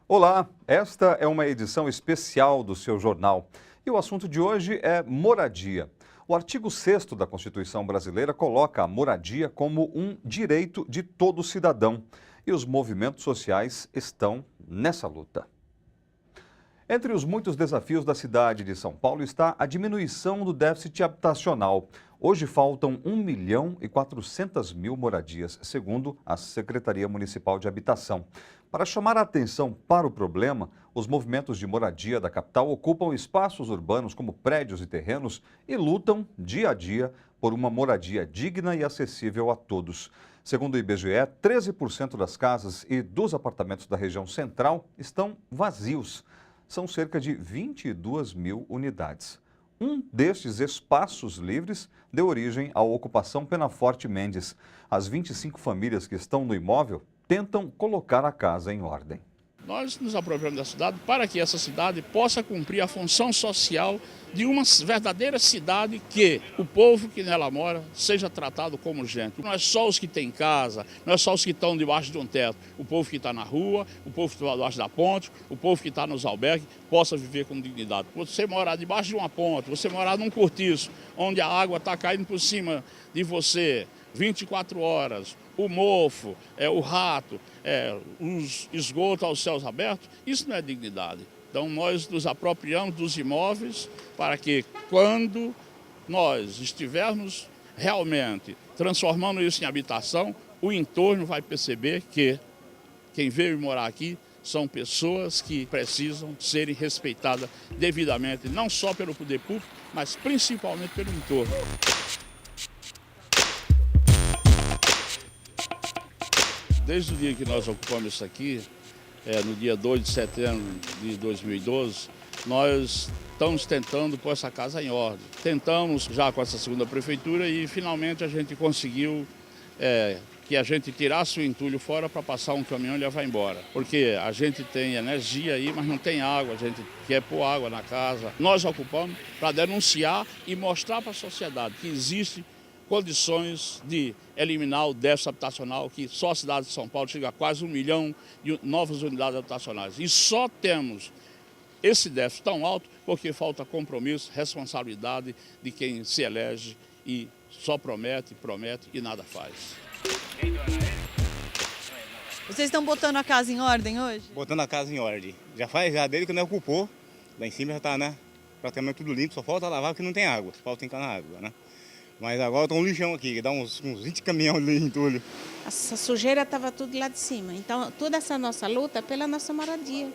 Olá, esta é uma edição especial do seu jornal e o assunto de hoje é moradia. O artigo 6º da Constituição Brasileira coloca a moradia como um direito de todo cidadão e os movimentos sociais estão nessa luta. Entre os muitos desafios da cidade de São Paulo está a diminuição do déficit habitacional. Hoje faltam 1.400.000 moradias, segundo a Secretaria Municipal de Habitação. Para chamar a atenção para o problema, os movimentos de moradia da capital ocupam espaços urbanos como prédios e terrenos e lutam dia a dia por uma moradia digna e acessível a todos. Segundo o IBGE, 13% das casas e dos apartamentos da região central estão vazios. São cerca de 22.000 unidades. Um destes espaços livres deu origem à ocupação Penaforte Mendes. As 25 famílias que estão no imóvel tentam colocar a casa em ordem. Nós nos apropriamos da cidade para que essa cidade possa cumprir a função social de uma verdadeira cidade que o povo que nela mora seja tratado como gente. Não é só os que têm casa, não é só os que estão debaixo de um teto. O povo que está na rua, o povo que está debaixo da ponte, o povo que está nos albergues, possa viver com dignidade. Você morar debaixo de uma ponte, você morar num cortiço, onde a água está caindo por cima de você 24 horas, o mofo, o rato, os esgotos aos céus abertos, isso não é dignidade. Então nós nos apropriamos dos imóveis para que quando nós estivermos realmente transformando isso em habitação, o entorno vai perceber que quem veio morar aqui são pessoas que precisam serem respeitadas devidamente, não só pelo poder público, mas principalmente pelo entorno. Desde o dia que nós ocupamos isso aqui, no dia 2 de setembro de 2012, nós estamos tentando pôr essa casa em ordem. Tentamos já com essa segunda prefeitura e finalmente a gente conseguiu que a gente tirasse o entulho fora para passar um caminhão e levar embora. Porque a gente tem energia aí, mas não tem água, a gente quer pôr água na casa. Nós ocupamos para denunciar e mostrar para a sociedade que existe condições de eliminar o déficit habitacional, que só a cidade de São Paulo chega a quase 1 milhão de novas unidades habitacionais. E só temos esse déficit tão alto porque falta compromisso, responsabilidade de quem se elege e só promete, promete e nada faz. Vocês estão botando a casa em ordem hoje? Botando a casa em ordem. Já desde que não ocupou, lá em cima já está, né, praticamente tudo limpo, só falta lavar porque não tem água, falta encanar água, né? Mas agora está um lixão aqui, que dá uns 20 caminhões de entulho. Essa sujeira estava tudo lá de cima. Então, toda essa nossa luta é pela nossa moradia,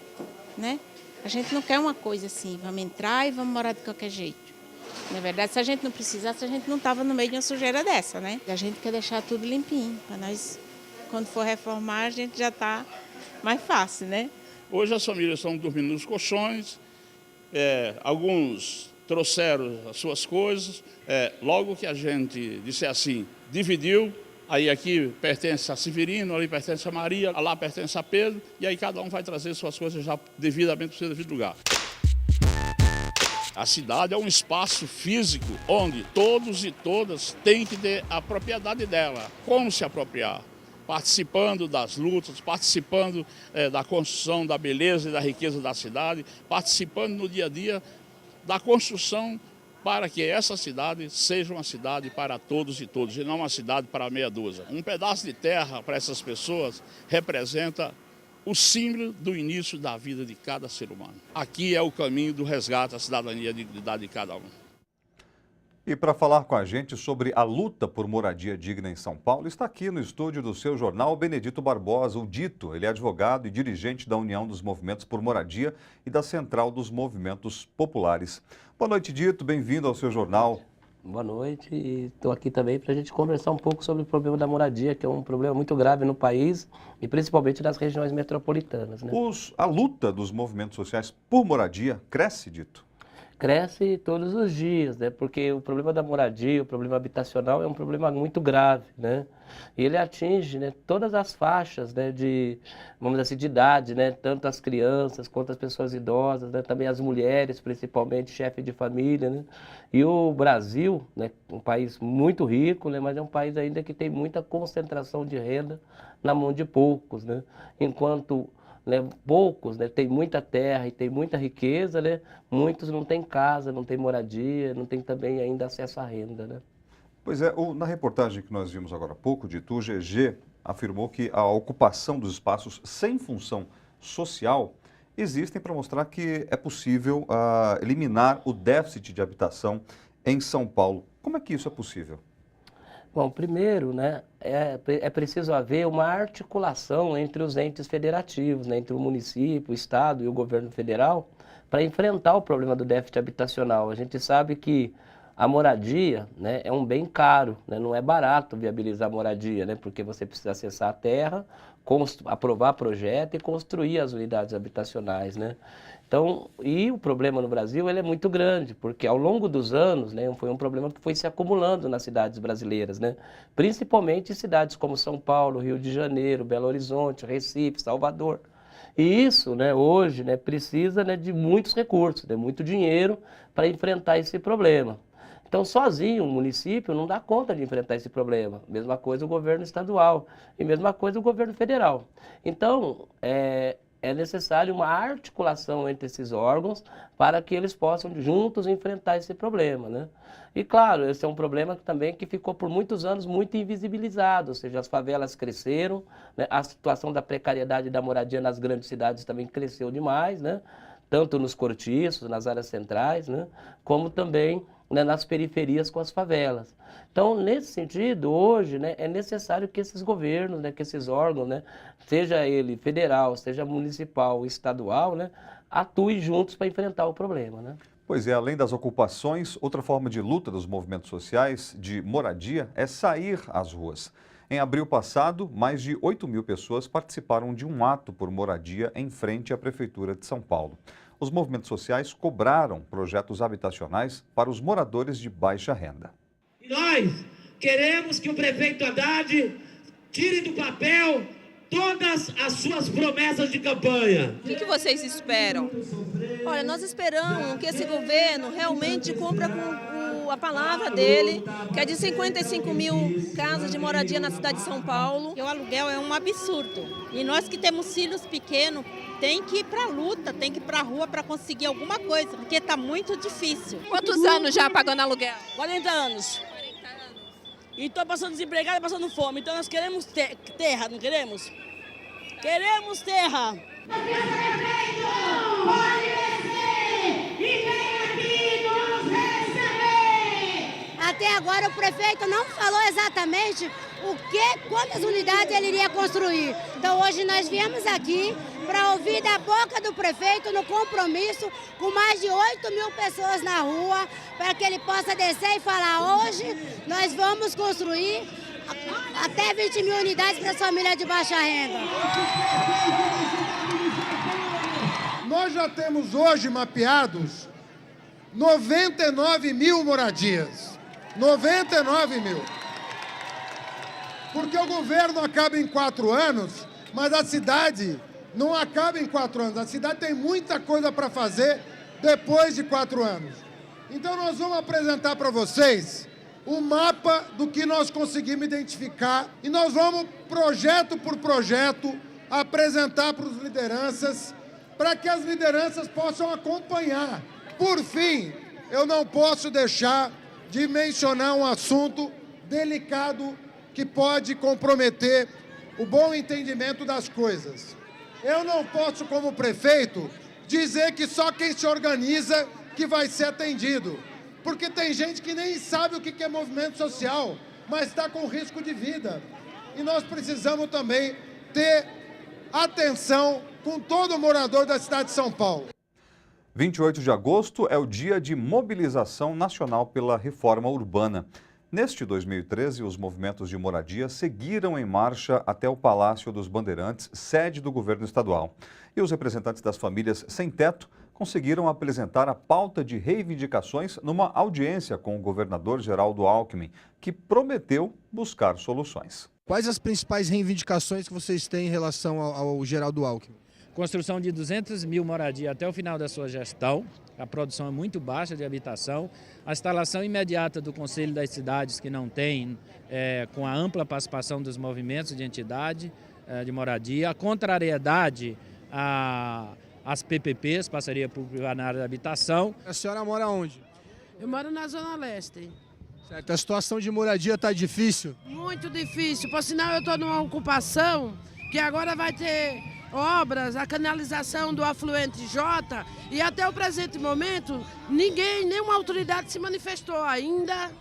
né? A gente não quer uma coisa assim, vamos entrar e vamos morar de qualquer jeito. Na verdade, se a gente não precisasse, a gente não estava no meio de uma sujeira dessa, né? A gente quer deixar tudo limpinho, para nós, quando for reformar, a gente já está mais fácil, né? Hoje as famílias estão dormindo nos colchões, alguns trouxeram as suas coisas, logo que a gente disse assim, dividiu, aí aqui pertence a Severino, ali pertence a Maria, lá pertence a Pedro, e aí cada um vai trazer suas coisas já devidamente para o seu devido lugar. A cidade é um espaço físico onde todos e todas têm que ter a propriedade dela. Como se apropriar? Participando das lutas, participando da construção da beleza e da riqueza da cidade, participando no dia a dia da construção para que essa cidade seja uma cidade para todos e todos, e não uma cidade para meia dúzia. Um pedaço de terra para essas pessoas representa o símbolo do início da vida de cada ser humano. Aqui é o caminho do resgate à cidadania e à dignidade de cada um. E para falar com a gente sobre a luta por moradia digna em São Paulo, está aqui no estúdio do seu jornal o Benedito Barbosa, o Dito. Ele é advogado e dirigente da União dos Movimentos por Moradia e da Central dos Movimentos Populares. Boa noite, Dito. Bem-vindo ao seu jornal. Boa noite e estou aqui também para a gente conversar um pouco sobre o problema da moradia, que é um problema muito grave no país e principalmente nas regiões metropolitanas, né? A luta dos movimentos sociais por moradia cresce, Dito? cresce todos os dias, né? Porque o problema da moradia, o problema habitacional é um problema muito grave, né? E ele atinge, né, todas as faixas, né, de, vamos dizer assim, de idade, né? Tanto as crianças quanto as pessoas idosas, né? Também as mulheres, principalmente chefe de família, né? E o Brasil, né, um país muito rico, né, mas é um país ainda que tem muita concentração de renda na mão de poucos, né? Enquanto, né, poucos, né, tem muita terra e tem muita riqueza, né, muitos não têm casa, não têm moradia, não têm também ainda acesso à renda, né? Pois é, na reportagem que nós vimos agora há pouco, de Itu, GG afirmou que a ocupação dos espaços sem função social existem para mostrar que é possível eliminar o déficit de habitação em São Paulo. Como é que isso é possível? Bom, primeiro, né, é preciso haver uma articulação entre os entes federativos, né, entre o município, o estado e o governo federal, para enfrentar o problema do déficit habitacional. A gente sabe que a moradia, né, é um bem caro, né, não é barato viabilizar a moradia, né, porque você precisa acessar a terra, aprovar projeto e construir as unidades habitacionais, né? Então, e o problema no Brasil ele é muito grande, porque ao longo dos anos, né, foi um problema que foi se acumulando nas cidades brasileiras, né? Principalmente em cidades como São Paulo, Rio de Janeiro, Belo Horizonte, Recife, Salvador. E isso, né, hoje, né, precisa, né, de muitos recursos, de muito dinheiro para enfrentar esse problema. Então, sozinho, o município não dá conta de enfrentar esse problema. Mesma coisa o governo estadual e mesma coisa o governo federal. Então, é necessário uma articulação entre esses órgãos para que eles possam juntos enfrentar esse problema, né? E claro, esse é um problema que ficou por muitos anos muito invisibilizado, ou seja, as favelas cresceram, né? A situação da precariedade da moradia nas grandes cidades também cresceu demais, né? Tanto nos cortiços, nas áreas centrais, né? Como também, né, nas periferias com as favelas. Então, nesse sentido, hoje, né, é necessário que esses governos, né, que esses órgãos, né, seja ele federal, seja municipal, estadual, né, atuem juntos para enfrentar o problema, né? Pois é, além das ocupações, outra forma de luta dos movimentos sociais de moradia é sair às ruas. Em abril passado, mais de 8.000 pessoas participaram de um ato por moradia em frente à Prefeitura de São Paulo. Os movimentos sociais cobraram projetos habitacionais para os moradores de baixa renda. E nós queremos que o prefeito Haddad tire do papel todas as suas promessas de campanha. O que vocês esperam? Olha, nós esperamos que esse governo realmente cumpra com a palavra dele, que é de 55 mil casas de moradia na cidade de São Paulo. O aluguel é um absurdo. E nós que temos filhos pequenos, tem que ir para a luta, tem que ir para a rua para conseguir alguma coisa, porque está muito difícil. Quantos anos já pagando aluguel? 40 anos. E estou passando desempregada, passando fome. Então nós queremos terra, não queremos? Queremos terra. Até agora o prefeito não falou exatamente quantas unidades ele iria construir. Então hoje nós viemos aqui para ouvir da boca do prefeito no compromisso com mais de 8.000 pessoas na rua, para que ele possa descer e falar: hoje nós vamos construir até 20.000 unidades para as famílias de baixa renda. Nós já temos hoje mapeados 99 mil moradias. 99 mil. Porque o governo acaba em 4 anos, mas a cidade não acaba em 4 anos. A cidade tem muita coisa para fazer depois de 4 anos. Então nós vamos apresentar para vocês o mapa do que nós conseguimos identificar e nós vamos, projeto por projeto, apresentar para as lideranças, para que as lideranças possam acompanhar. Por fim, eu não posso deixar de mencionar um assunto delicado que pode comprometer o bom entendimento das coisas. Eu não posso, como prefeito, dizer que só quem se organiza que vai ser atendido, porque tem gente que nem sabe o que é movimento social, mas está com risco de vida. E nós precisamos também ter atenção com todo morador da cidade de São Paulo. 28 de agosto é o dia de mobilização nacional pela reforma urbana. Neste 2013, os movimentos de moradia seguiram em marcha até o Palácio dos Bandeirantes, sede do governo estadual. E os representantes das famílias sem teto conseguiram apresentar a pauta de reivindicações numa audiência com o governador Geraldo Alckmin, que prometeu buscar soluções. Quais as principais reivindicações que vocês têm em relação ao Geraldo Alckmin? Construção de 200 mil moradias até o final da sua gestão. A produção é muito baixa de habitação. A instalação imediata do Conselho das Cidades, que não tem, com a ampla participação dos movimentos de entidade de moradia. A contrariedade às PPPs, Parceria Pública na área da habitação. A senhora mora onde? Eu moro na Zona Leste. Certo. A situação de moradia está difícil? Muito difícil. Por sinal, eu estou numa ocupação que agora vai ter obras, a canalização do afluente J, e até o presente momento, nenhuma autoridade se manifestou ainda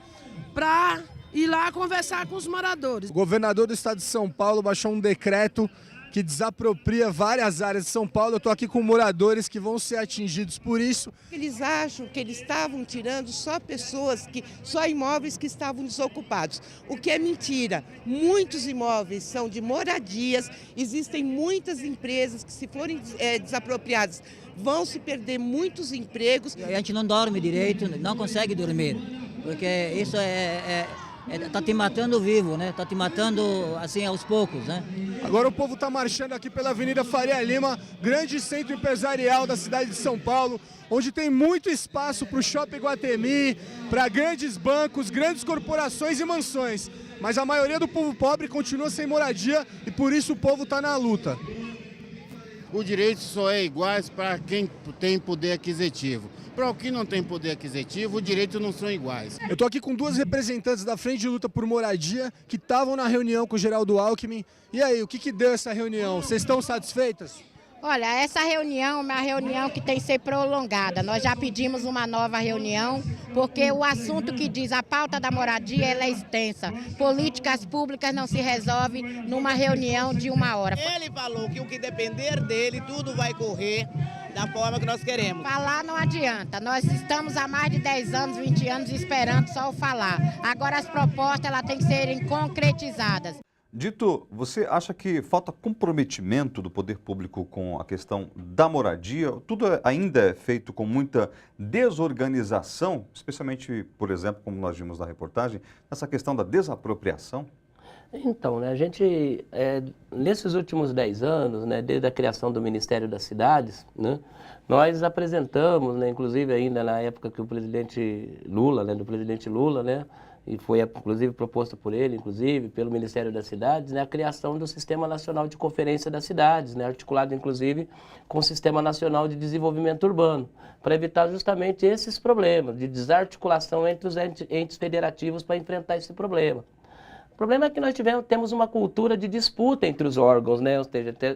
para ir lá conversar com os moradores. O governador do estado de São Paulo baixou um decreto que desapropria várias áreas de São Paulo. Eu estou aqui com moradores que vão ser atingidos por isso. Eles acham que eles estavam tirando só imóveis que estavam desocupados, o que é mentira. Muitos imóveis são de moradias, existem muitas empresas que, se forem desapropriadas, vão se perder muitos empregos. A gente não dorme direito, não consegue dormir, porque isso tá te matando vivo, né? Tá te matando assim aos poucos, né? Agora o povo está marchando aqui pela Avenida Faria Lima, grande centro empresarial da cidade de São Paulo, onde tem muito espaço para o Shopping Iguatemi, para grandes bancos, grandes corporações e mansões. Mas a maioria do povo pobre continua sem moradia e por isso o povo está na luta. O direito só é igual para quem tem poder aquisitivo. Para o que não tem poder aquisitivo, os direitos não são iguais. Eu estou aqui com duas representantes da Frente de Luta por Moradia que estavam na reunião com o Geraldo Alckmin. E aí, o que deu essa reunião? Vocês estão satisfeitas? Olha, essa reunião é uma reunião que tem que ser prolongada. Nós já pedimos uma nova reunião, porque o assunto que diz a pauta da moradia ela é extensa. Políticas públicas não se resolvem numa reunião de 1 hora. Ele falou que o que depender dele, tudo vai correr da forma que nós queremos. Falar não adianta. Nós estamos há mais de 10 anos, 20 anos esperando só o falar. Agora as propostas elas têm que serem concretizadas. Dito, você acha que falta comprometimento do poder público com a questão da moradia? Tudo ainda é feito com muita desorganização, especialmente, por exemplo, como nós vimos na reportagem, nessa questão da desapropriação? Então, né, a gente, nesses últimos 10 anos, né, desde a criação do Ministério das Cidades, né, nós apresentamos, né, inclusive ainda na época que o presidente Lula, né, e foi inclusive proposto por ele, inclusive pelo Ministério das Cidades, né, a criação do Sistema Nacional de Conferência das Cidades, né, articulado inclusive com o Sistema Nacional de Desenvolvimento Urbano, para evitar justamente esses problemas de desarticulação entre os entes federativos para enfrentar esse problema. O problema é que nós temos uma cultura de disputa entre os órgãos, né? Ou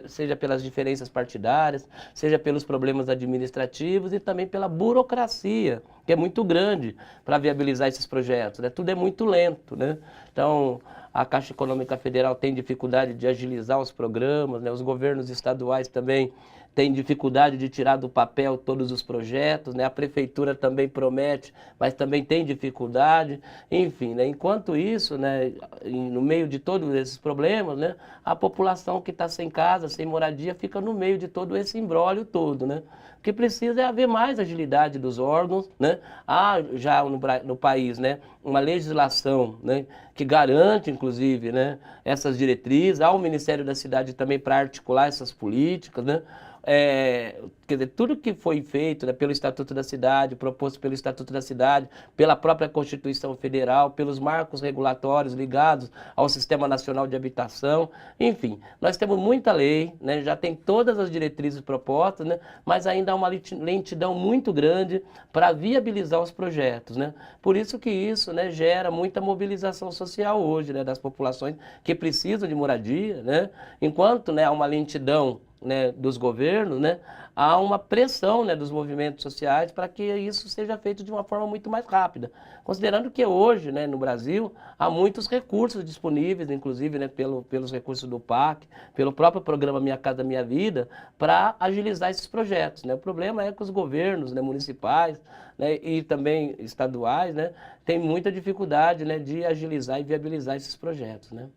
seja pelas diferenças partidárias, seja pelos problemas administrativos e também pela burocracia, que é muito grande para viabilizar esses projetos, né? Tudo é muito lento, né? Então, a Caixa Econômica Federal tem dificuldade de agilizar os programas, né? Os governos estaduais também têm dificuldade de tirar do papel todos os projetos, né? A prefeitura também promete, mas também tem dificuldade. Enfim, né? Enquanto isso, né, no meio de todos esses problemas, né, a população que está sem casa, sem moradia, fica no meio de todo esse imbróglio todo, né? O que precisa é haver mais agilidade dos órgãos, né? Há já no país, né, uma legislação, né, que garante, inclusive, né, essas diretrizes. Há o Ministério da Cidade também para articular essas políticas, né? Quer dizer, tudo que foi feito, né, pelo Estatuto da Cidade, proposto pelo Estatuto da Cidade, pela própria Constituição Federal, pelos marcos regulatórios ligados ao Sistema Nacional de Habitação, enfim, nós temos muita lei, né, já tem todas as diretrizes propostas, né, mas ainda há uma lentidão muito grande para viabilizar os projetos, né? Por isso que isso, né, gera muita mobilização social hoje, né, das populações que precisam de moradia, né? Enquanto, né, há uma lentidão né, dos governos, né, há uma pressão, né, dos movimentos sociais para que isso seja feito de uma forma muito mais rápida. Considerando que hoje, né, no Brasil, há muitos recursos disponíveis, inclusive, né, pelos recursos do PAC, pelo próprio programa Minha Casa Minha Vida, para agilizar esses projetos, né. O problema é que os governos, né, municipais, né, e também estaduais, né, têm muita dificuldade, né, de agilizar e viabilizar esses projetos, né.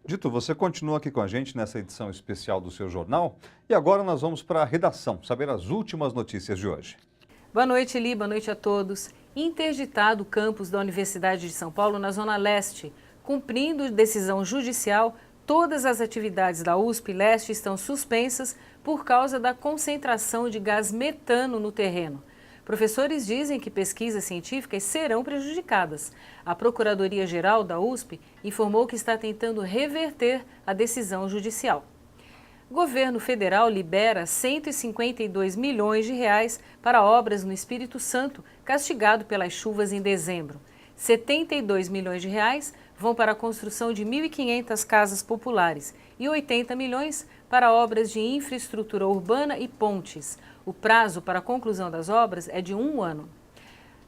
Dito, você continua aqui com a gente nessa edição especial do seu jornal e agora nós vamos para a redação, saber as últimas notícias de hoje. Boa noite, Eli, boa noite a todos. Interditado o campus da Universidade de São Paulo na Zona Leste. Cumprindo decisão judicial, todas as atividades da USP Leste estão suspensas por causa da concentração de gás metano no terreno. Professores dizem que pesquisas científicas serão prejudicadas. A Procuradoria-Geral da USP informou que está tentando reverter a decisão judicial. O governo federal libera 152 milhões de reais para obras no Espírito Santo, castigado pelas chuvas em dezembro. 72 milhões de reais vão para a construção de 1.500 casas populares e 80 milhões para obras de infraestrutura urbana e pontes. O prazo para a conclusão das obras é de 1 ano.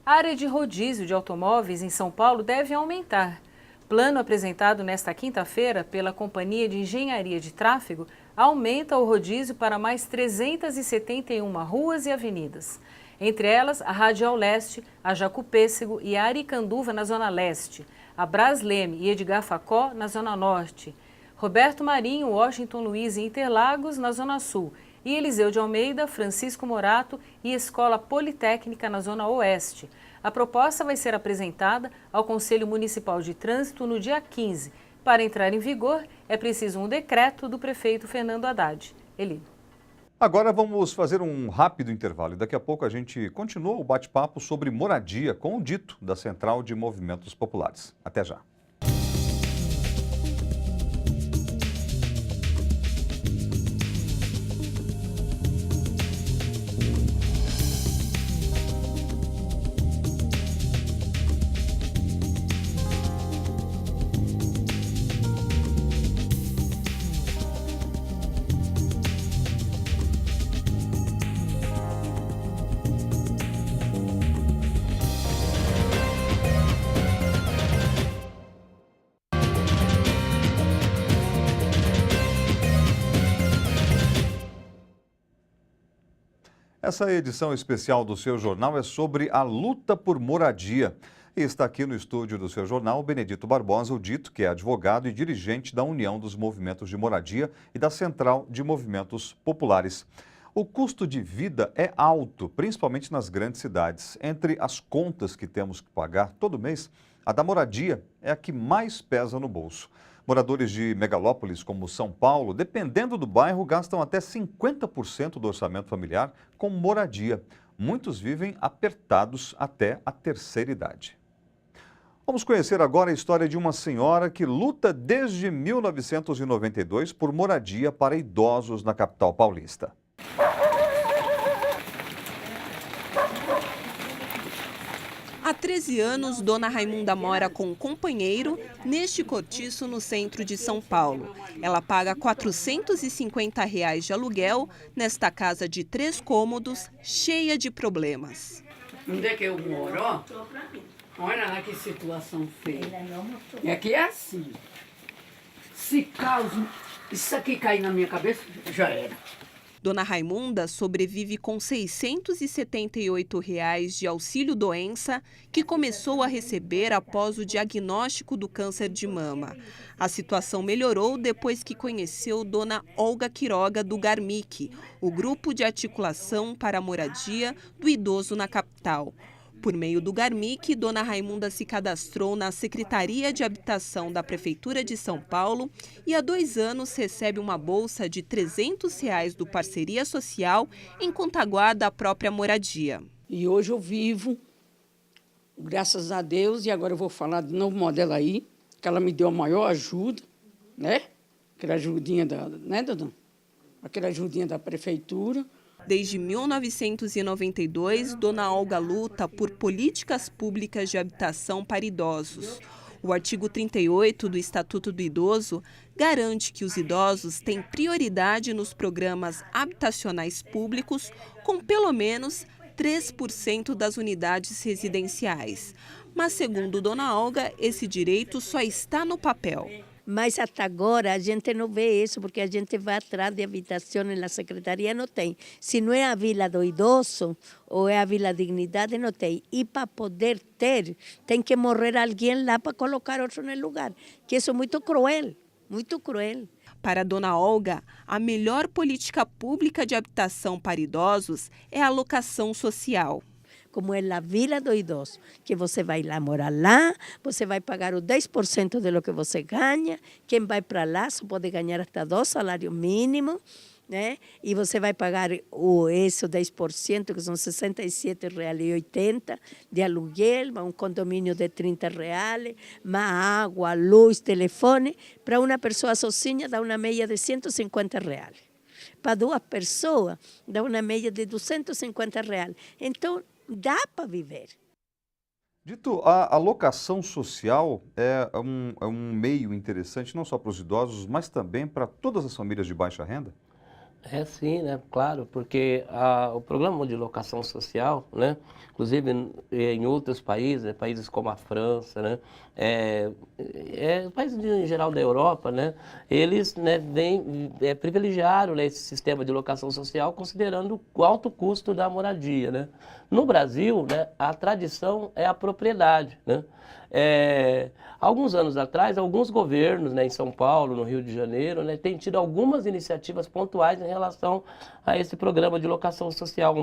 A área de rodízio de automóveis em São Paulo deve aumentar. Plano apresentado nesta quinta-feira pela Companhia de Engenharia de Tráfego aumenta o rodízio para mais 371 ruas e avenidas. Entre elas, a Radial Leste, a Jacupêssego e a Aricanduva na Zona Leste, a Brasleme e Edgar Facó na Zona Norte, Roberto Marinho, Washington Luiz e Interlagos na Zona Sul, e Eliseu de Almeida, Francisco Morato e Escola Politécnica na Zona Oeste. A proposta vai ser apresentada ao Conselho Municipal de Trânsito no dia 15. Para entrar em vigor, é preciso um decreto do prefeito Fernando Haddad. Eli. Agora vamos fazer um rápido intervalo e daqui a pouco a gente continua o bate-papo sobre moradia com o Dito, da Central de Movimentos Populares. Até já. Essa edição especial do seu jornal é sobre a luta por moradia. E está aqui no estúdio do seu jornal o Benedito Barbosa, o Dito, que é advogado e dirigente da União dos Movimentos de Moradia e da Central de Movimentos Populares. O custo de vida é alto, principalmente nas grandes cidades. Entre as contas que temos que pagar todo mês, a da moradia é a que mais pesa no bolso. Moradores de megalópolis como São Paulo, dependendo do bairro, gastam até 50% do orçamento familiar com moradia. Muitos vivem apertados até a terceira idade. Vamos conhecer agora a história de uma senhora que luta desde 1992 por moradia para idosos na capital paulista. Há 13 anos, Dona Raimunda mora com um companheiro neste cortiço no centro de São Paulo. Ela paga R$ 450 de aluguel nesta casa de 3 cômodos, cheia de problemas. Onde é que eu moro? Olha lá que situação feia. E aqui é assim. Se caso isso aqui cair na minha cabeça, já era. Dona Raimunda sobrevive com R$ 678 de auxílio-doença que começou a receber após o diagnóstico do câncer de mama. A situação melhorou depois que conheceu Dona Olga Quiroga do Garmic, o grupo de articulação para a moradia do idoso na capital. Por meio do Garmic, Dona Raimunda se cadastrou na Secretaria de Habitação da Prefeitura de São Paulo e há 2 anos recebe uma bolsa de R$ 300 do Parceria Social em conta-guarda da própria moradia. E hoje eu vivo, graças a Deus, e agora eu vou falar do novo modelo aí, que ela me deu a maior ajuda, né? Aquela ajudinha Aquela ajudinha da Prefeitura. Desde 1992, Dona Olga luta por políticas públicas de habitação para idosos. O artigo 38 do Estatuto do Idoso garante que os idosos têm prioridade nos programas habitacionais públicos com pelo menos 3% das unidades residenciais. Mas, segundo Dona Olga, esse direito só está no papel. Mas até agora a gente não vê isso, porque a gente vai atrás de habitação e na secretaria não tem. Se não é a Vila do Idoso ou é a Vila Dignidade, não tem. E para poder ter, tem que morrer alguém lá para colocar outro no lugar. Que isso é muito cruel, muito cruel. Para Dona Olga, a melhor política pública de habitação para idosos é a locação social. Como é a Vila do Idoso, que você vai lá morar lá, você vai pagar o 10% do que você ganha, quem vai para lá só pode ganhar até 2 salários mínimos, né? E você vai pagar esse 10%, que são R$ 67,80 de aluguel, um condomínio de R$ 30, mais água, luz, telefone. Para uma pessoa sozinha dá uma média de R$ 150. Para 2 pessoas dá uma média de R$ 250. Então, dá para viver. Dito, a locação social é um meio interessante não só para os idosos, mas também para todas as famílias de baixa renda? É sim, né? Claro, porque o programa de locação social, né? Inclusive em outros países, países como a França, né? Países em geral da Europa, né? Eles, né, privilegiaram, né, esse sistema de locação social considerando o alto custo da moradia, né? No Brasil, né, a tradição é a propriedade, né? Alguns anos atrás, alguns governos, né, em São Paulo, no Rio de Janeiro, né, têm tido algumas iniciativas pontuais em relação a esse programa de locação social,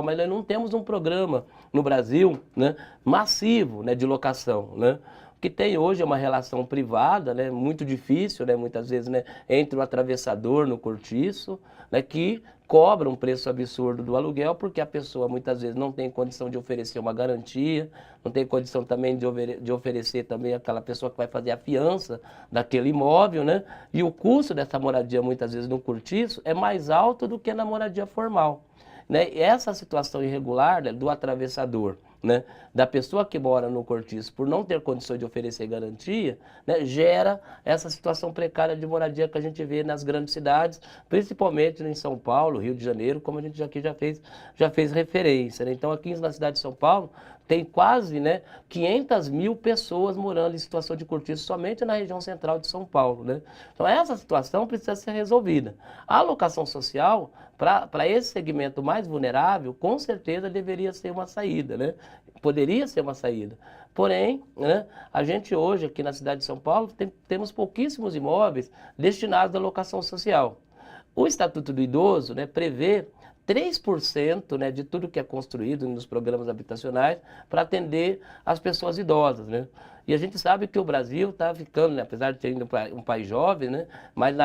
mas nós não temos um programa no Brasil, né, massivo, né, de locação, né? O que tem hoje é uma relação privada, né, muito difícil, né, muitas vezes, né, entre o atravessador no cortiço, né, que cobra um preço absurdo do aluguel, porque a pessoa muitas vezes não tem condição de oferecer uma garantia, não tem condição também de oferecer também aquela pessoa que vai fazer a fiança daquele imóvel, né? E o custo dessa moradia muitas vezes no cortiço é mais alto do que na moradia formal, né? E essa situação irregular, né, do atravessador, né, da pessoa que mora no cortiço, por não ter condições de oferecer garantia, né, gera essa situação precária de moradia que a gente vê nas grandes cidades, principalmente em São Paulo, Rio de Janeiro, como a gente aqui já fez referência, né? Então aqui na cidade de São Paulo tem quase, né, 500 mil pessoas morando em situação de cortiço somente na região central de São Paulo, né? Então essa situação precisa ser resolvida. A alocação social, para esse segmento mais vulnerável, com certeza deveria ser uma saída, né? Poderia ser uma saída. Porém, né, a gente hoje aqui na cidade de São Paulo temos pouquíssimos imóveis destinados à locação social. O Estatuto do Idoso, né, prevê 3%, né, de tudo que é construído nos programas habitacionais para atender as pessoas idosas, né? E a gente sabe que o Brasil está ficando, né, apesar de ter ainda um país jovem, né, mas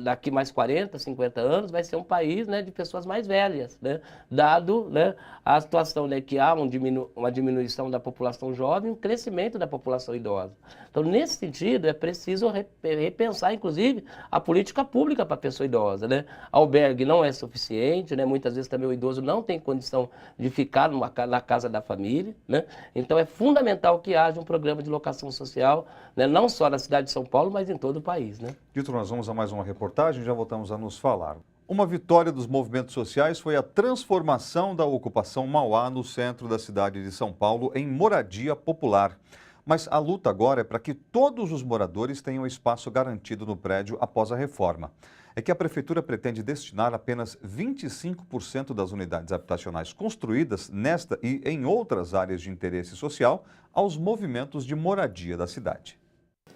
daqui mais 40, 50 anos vai ser um país, né, de pessoas mais velhas, né, dado, né, a situação, né, que há uma diminuição da população jovem e um crescimento da população idosa. Então, nesse sentido, é preciso repensar, inclusive, a política pública para a pessoa idosa, né? Albergue não é suficiente, né? Muitas vezes também o idoso não tem condição de ficar na casa da família, né? Então, é fundamental que haja um programa de locação social, né, não só na cidade de São Paulo, mas em todo o país, né? Dito, nós vamos a mais uma reportagem, já voltamos a nos falar. Uma vitória dos movimentos sociais foi a transformação da ocupação Mauá no centro da cidade de São Paulo em moradia popular. Mas a luta agora é para que todos os moradores tenham espaço garantido no prédio após a reforma. É que a Prefeitura pretende destinar apenas 25% das unidades habitacionais construídas nesta e em outras áreas de interesse social aos movimentos de moradia da cidade.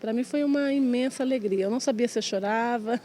Para mim foi uma imensa alegria. Eu não sabia se eu chorava,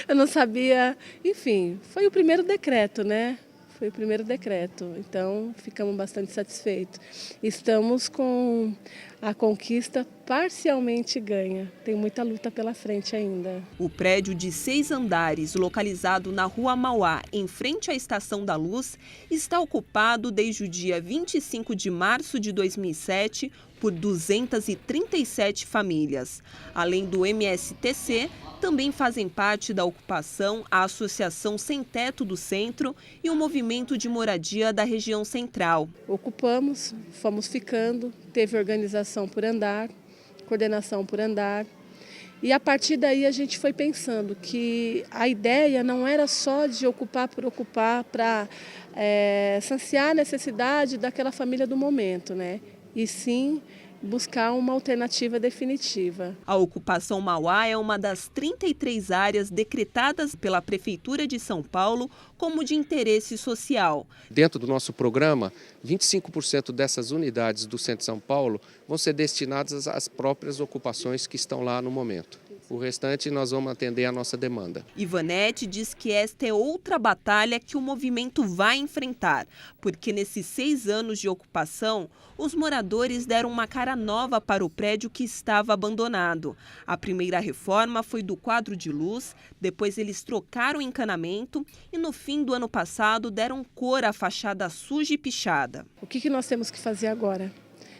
eu não sabia... Enfim, foi o primeiro decreto, né? Foi o primeiro decreto, então ficamos bastante satisfeitos. Estamos com a conquista parcialmente ganha, tem muita luta pela frente ainda. O prédio de 6 andares, localizado na Rua Mauá, em frente à Estação da Luz, está ocupado desde o dia 25 de março de 2007 por 237 famílias. Além do MSTC, também fazem parte da ocupação a Associação Sem Teto do Centro e o Movimento de Moradia da Região Central. Ocupamos, fomos ficando, teve organização por andar, coordenação por andar. E a partir daí a gente foi pensando que a ideia não era só de ocupar por ocupar para saciar a necessidade daquela família do momento, né? E sim buscar uma alternativa definitiva. A ocupação Mauá é uma das 33 áreas decretadas pela Prefeitura de São Paulo como de interesse social. Dentro do nosso programa, 25% dessas unidades do Centro de São Paulo vão ser destinadas às próprias ocupações que estão lá no momento. O restante nós vamos atender a nossa demanda. Ivanete diz que esta é outra batalha que o movimento vai enfrentar, porque nesses 6 anos de ocupação, os moradores deram uma cara nova para o prédio que estava abandonado. A primeira reforma foi do quadro de luz, depois eles trocaram o encanamento e no fim do ano passado deram cor à fachada suja e pichada. O que nós temos que fazer agora?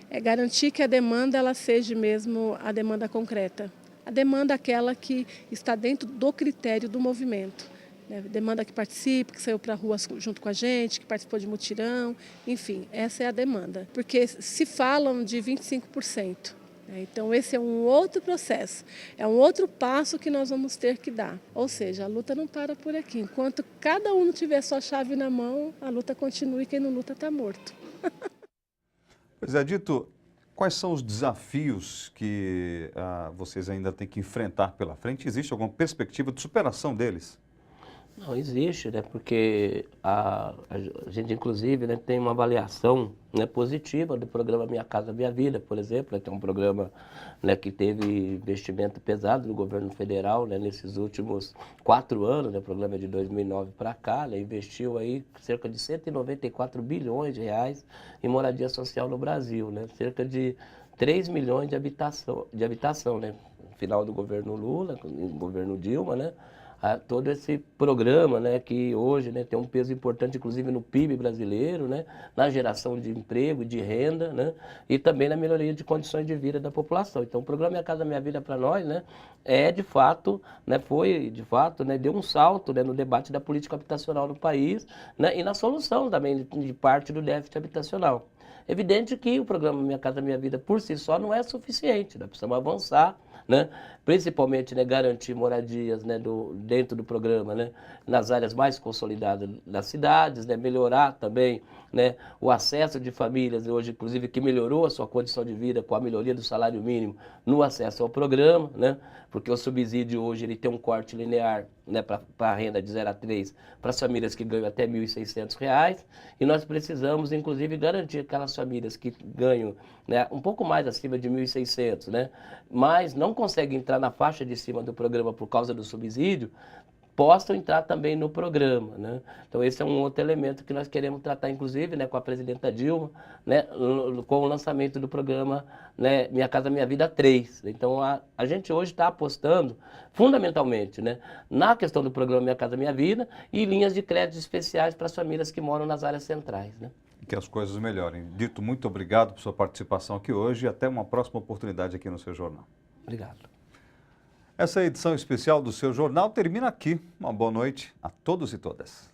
É garantir que a demanda ela seja mesmo a demanda concreta. A demanda é aquela que está dentro do critério do movimento. Né? Demanda que participe, que saiu para a rua junto com a gente, que participou de mutirão, enfim, essa é a demanda. Porque se falam de 25%. Né? Então esse é um outro processo, é um outro passo que nós vamos ter que dar. Ou seja, a luta não para por aqui. Enquanto cada um não tiver sua chave na mão, a luta continua e quem não luta está morto. Pois é, Dito, quais são os desafios que vocês ainda têm que enfrentar pela frente? Existe alguma perspectiva de superação deles? Não, existe, né? Porque a gente, inclusive, né, tem uma avaliação, né, positiva do programa Minha Casa Minha Vida, por exemplo, que é um programa, né, que teve investimento pesado do governo federal, né, nesses últimos 4 anos, né, o programa é de 2009 para cá, né, investiu aí cerca de 194 bilhões de reais em moradia social no Brasil, né, cerca de 3 milhões de habitação, né, no final do governo Lula, no governo Dilma, né, todo esse programa, né, que hoje, né, tem um peso importante, inclusive no PIB brasileiro, né, na geração de emprego, de renda, né, e também na melhoria de condições de vida da população. Então, o programa Minha Casa Minha Vida para nós, né, é de fato, né, foi de fato, né, deu um salto, né, no debate da política habitacional no país, né, e na solução também de parte do déficit habitacional. Evidente que o programa Minha Casa Minha Vida por si só não é suficiente, nós precisamos avançar, né? Principalmente, né, garantir moradias, né, dentro do programa, né, nas áreas mais consolidadas das cidades, né, melhorar também, né, o acesso de famílias, hoje inclusive que melhorou a sua condição de vida com a melhoria do salário mínimo no acesso ao programa, né, porque o subsídio hoje ele tem um corte linear, né, para a renda de 0 a 3 para as famílias que ganham até R$ 1.600, e nós precisamos inclusive garantir aquelas famílias que ganham, né, um pouco mais acima de R$ 1.600, né, mas não conseguem entrar na faixa de cima do programa por causa do subsídio, possam entrar também no programa, né? Então esse é um outro elemento que nós queremos tratar, inclusive, né, com a presidenta Dilma, né, com o lançamento do programa, né, Minha Casa Minha Vida 3. Então a gente hoje está apostando fundamentalmente, né, na questão do programa Minha Casa Minha Vida e linhas de crédito especiais para as famílias que moram nas áreas centrais, né? Que as coisas melhorem. Dito, muito obrigado por sua participação aqui hoje e até uma próxima oportunidade aqui no seu jornal. Obrigado. Essa edição especial do seu jornal termina aqui. Uma boa noite a todos e todas.